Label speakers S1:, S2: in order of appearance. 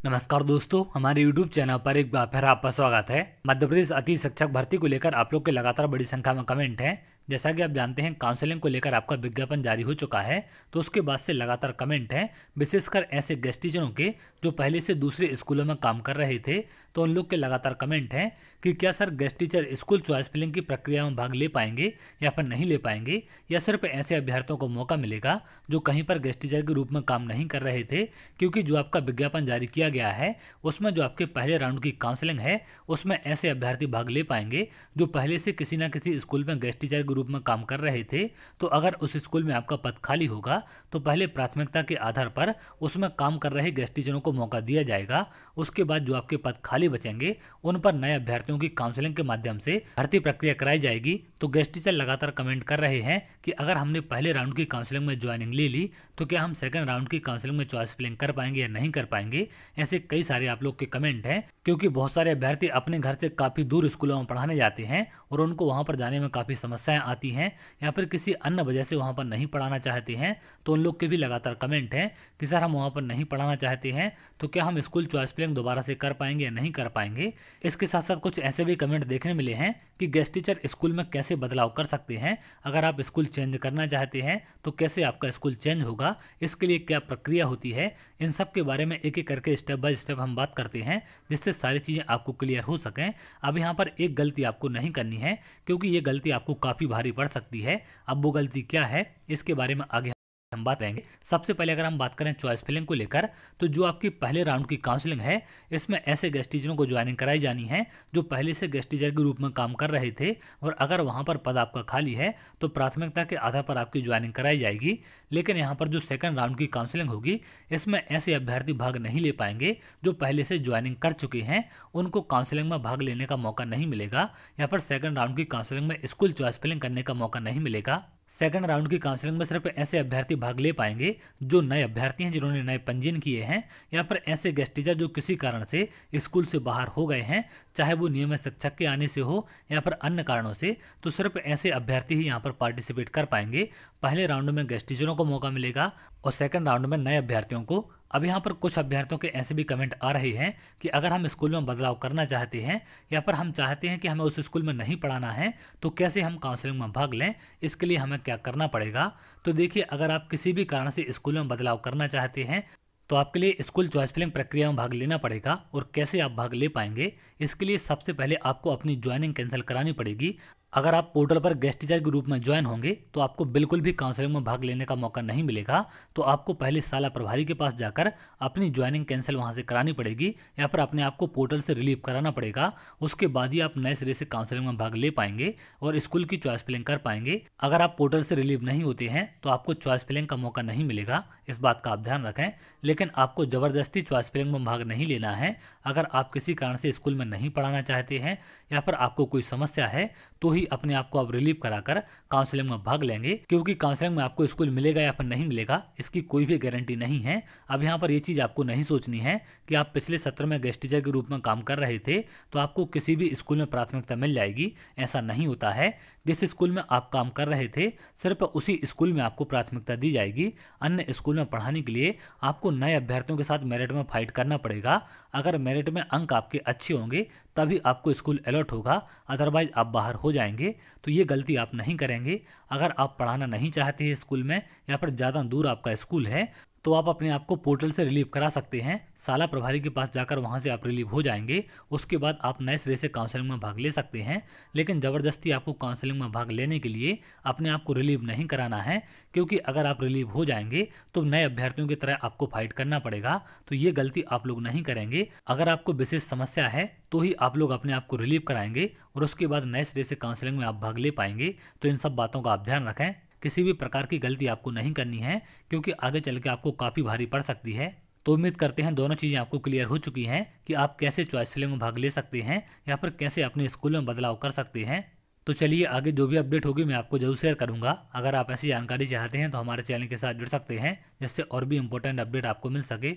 S1: नमस्कार दोस्तों, हमारे YouTube चैनल पर एक बार फिर आपका स्वागत है। मध्य प्रदेश अति शिक्षक भर्ती को लेकर आप लोग के लगातार बड़ी संख्या में कमेंट हैं। जैसा कि आप जानते हैं, काउंसलिंग को लेकर आपका विज्ञापन जारी हो चुका है, तो उसके बाद से लगातार कमेंट हैं, विशेषकर ऐसे गेस्ट टीचरों के जो पहले से दूसरे स्कूलों में काम कर रहे थे। तो उन लोग के लगातार कमेंट हैं कि क्या sir guest teacher school choice filling की प्रक्रिया में भाग ले पाएंगे या फिर नहीं ले पाएंगे, या सिर्फ ऐसे अभ्यर्थियों को मौका मिलेगा जो कहीं पर गेस्ट टीचर के रूप में काम नहीं कर रहे थे। क्योंकि जो आपका विज्ञापन जारी किया गया है उसमें जो आपके पहले राउंड की काउंसलिंग है उसमें ऐसे अभ्यर्थी भाग ले पाएंगे जो पहले से किसी न किसी स्कूल में गेस्ट टीचर के रूप में काम कर रहे थे। तो अगर उस स्कूल में आपका पद खाली होगा तो पहले प्राथमिकता के आधार पर उसमें काम कर रहे गेस्ट टीचरों को मौका दिया जाएगा। उसके बाद जो आपके पद खाली बचेंगे उन पर नए अभ्यर्थियों की काउंसलिंग के माध्यम से भर्ती प्रक्रिया कराई जाएगी। तो गेस्ट टीचर लगातार कमेंट कर रहे हैं कि अगर हमने पहले राउंड की काउंसलिंग में ज्वाइनिंग ले ली तो क्या हम सेकंड राउंड की काउंसलिंग में चॉइस फिलिंग कर पाएंगे या नहीं कर पाएंगे। ऐसे कई सारे आप लोग के कमेंट हैं, क्योंकि बहुत सारे अभ्यर्थी अपने घर से काफ़ी दूर स्कूलों में पढ़ाने जाते हैं और उनको वहाँ पर जाने में काफ़ी समस्याएं आती हैं, या फिर किसी अन्य वजह से वहाँ पर नहीं पढ़ाना चाहते हैं। तो उन लोग के भी लगातार कमेंट हैं कि सर हम वहाँ पर नहीं पढ़ाना चाहते हैं, तो क्या हम स्कूल चॉइस फिलिंग दोबारा से कर पाएंगे या नहीं कर पाएंगे। इसके साथ साथ कुछ ऐसे भी कमेंट देखने मिले हैं कि गेस्ट टीचर स्कूल में कैसे बदलाव कर सकते हैं। अगर आप स्कूल चेंज करना चाहते हैं तो कैसे आपका स्कूल चेंज होगा, इसके लिए क्या प्रक्रिया होती है। इन सब के बारे में एक एक करके स्टेप बाय स्टेप हम बात करते हैं, जिससे सारी चीज़ें आपको क्लियर हो सकें। अब यहाँ पर एक गलती आपको नहीं करनी है, क्योंकि ये गलती आपको काफ़ी भारी पड़ सकती है। अब वो गलती क्या है इसके बारे में आगे हम बात करेंगे। सबसे पहले अगर हम बात करें चॉइस फिलिंग को लेकर, तो जो आपकी पहले राउंड की काउंसलिंग है इसमें ऐसे गेस्ट टीचरों को ज्वाइनिंग कराई जानी है जो पहले से गेस्ट टीचर के रूप में काम कर रहे थे, और अगर वहां पर पद आपका खाली है तो प्राथमिकता के आधार पर आपकी ज्वाइनिंग कराई जाएगी। लेकिन यहाँ पर जो सेकंड राउंड की काउंसलिंग होगी इसमें ऐसे अभ्यर्थी भाग नहीं ले पाएंगे जो पहले से ज्वाइनिंग कर चुके हैं, उनको काउंसलिंग में भाग लेने का मौका नहीं मिलेगा। यहाँ पर सेकंड राउंड की काउंसलिंग में स्कूल चॉइस फिलिंग करने का मौका नहीं मिलेगा। सेकंड राउंड की काउंसलिंग में सिर्फ ऐसे अभ्यर्थी भाग ले पाएंगे जो नए अभ्यर्थी हैं, जिन्होंने नए पंजीयन किए हैं, या फिर ऐसे गेस्ट टीचर जो किसी कारण से स्कूल से बाहर हो गए हैं, चाहे वो नियमित शिक्षक के आने से हो या फिर अन्य कारणों से। तो सिर्फ ऐसे अभ्यर्थी ही यहाँ पर पार्टिसिपेट कर पाएंगे। पहले राउंड में गेस्ट टीचरों को मौका मिलेगा और सेकंड राउंड में नए अभ्यर्थियों को। अब यहाँ पर कुछ अभ्यर्थियों के ऐसे भी कमेंट आ रहे हैं कि अगर हम स्कूल में बदलाव करना चाहते हैं या फिर हम चाहते हैं कि हमें उस स्कूल में नहीं पढ़ाना है, तो कैसे हम काउंसलिंग में भाग लें, इसके लिए हमें क्या करना पड़ेगा। तो देखिए, अगर आप किसी भी कारण से स्कूल में बदलाव करना चाहते हैं तो आपके लिए स्कूल चॉइस फिलिंग प्रक्रिया में भाग लेना पड़ेगा। और कैसे आप भाग ले पाएंगे, इसके लिए सबसे पहले आपको अपनी ज्वाइनिंग कैंसिल करानी पड़ेगी। अगर आप पोर्टल पर गेस्ट टीचर के रूप में ज्वाइन होंगे तो आपको बिल्कुल भी काउंसलिंग में भाग लेने का मौका नहीं मिलेगा। तो आपको पहले साला प्रभारी के पास जाकर अपनी ज्वाइनिंग कैंसिल वहां से करानी पड़ेगी, या फिर अपने आप को पोर्टल से रिलीव कराना पड़ेगा। उसके बाद ही आप नए सिरे से काउंसलिंग में भाग ले पाएंगे और स्कूल की चॉइस फिलिंग कर पाएंगे। अगर आप पोर्टल से रिलीव नहीं होते हैं तो आपको चॉइस फिलिंग का मौका नहीं मिलेगा, इस बात का आप ध्यान रखें। लेकिन आपको जबरदस्ती चॉइस फिलिंग में भाग नहीं लेना है। अगर आप किसी कारण से स्कूल में नहीं पढ़ाना चाहते हैं या फिर आपको कोई समस्या है तो ही अपने आप को आप रिलीव कराकर काउंसलिंग में भाग लेंगे, क्योंकि काउंसलिंग में आपको स्कूल मिलेगा या फिर नहीं मिलेगा इसकी कोई भी गारंटी नहीं है। अब यहाँ पर ये चीज़ आपको नहीं सोचनी है कि आप पिछले सत्र में गेस्ट टीचर के रूप में काम कर रहे थे तो आपको किसी भी स्कूल में प्राथमिकता मिल जाएगी। ऐसा नहीं होता है। जिस स्कूल में आप काम कर रहे थे सिर्फ उसी स्कूल में आपको प्राथमिकता दी जाएगी। अन्य स्कूल में पढ़ाने के लिए आपको नए अभ्यर्थियों के साथ मेरिट में फाइट करना पड़ेगा। अगर मेरिट में अंक आपके अच्छे होंगे तभी आपको स्कूल अलॉट होगा, अदरवाइज आप बाहर हो जाएंगे। तो ये गलती आप नहीं करेंगे। अगर आप पढ़ाना नहीं चाहते हैं स्कूल में या फिर ज़्यादा दूर आपका स्कूल है तो आप अपने आप को पोर्टल से रिलीव करा सकते हैं। साला प्रभारी के पास जाकर वहां से आप रिलीव हो जाएंगे। उसके बाद आप नए सिरे से काउंसलिंग में भाग ले सकते हैं। लेकिन ज़बरदस्ती आपको काउंसलिंग में भाग लेने के लिए अपने आप को रिलीव नहीं कराना है, क्योंकि अगर आप रिलीव हो जाएंगे तो नए अभ्यर्थियों की तरह आपको फाइट करना पड़ेगा। तो ये गलती आप लोग नहीं करेंगे। अगर आपको विशेष समस्या है तो ही आप लोग अपने आप को रिलीव कराएंगे और उसके बाद नए सिरे से काउंसलिंग में आप भाग ले पाएंगे। तो इन सब बातों का आप ध्यान रखें। किसी भी प्रकार की गलती आपको नहीं करनी है, क्योंकि आगे चल के आपको काफ़ी भारी पड़ सकती है। तो उम्मीद करते हैं दोनों चीज़ें आपको क्लियर हो चुकी हैं कि आप कैसे चॉइस फिलिंग में भाग ले सकते हैं या फिर कैसे अपने स्कूल में बदलाव कर सकते हैं। तो चलिए, आगे जो भी अपडेट होगी मैं आपको जरूर शेयर करूंगा। अगर आप ऐसी जानकारी चाहते हैं तो हमारे चैनल के साथ जुड़ सकते हैं, जिससे और भी इंपॉर्टेंट अपडेट आपको मिल सके।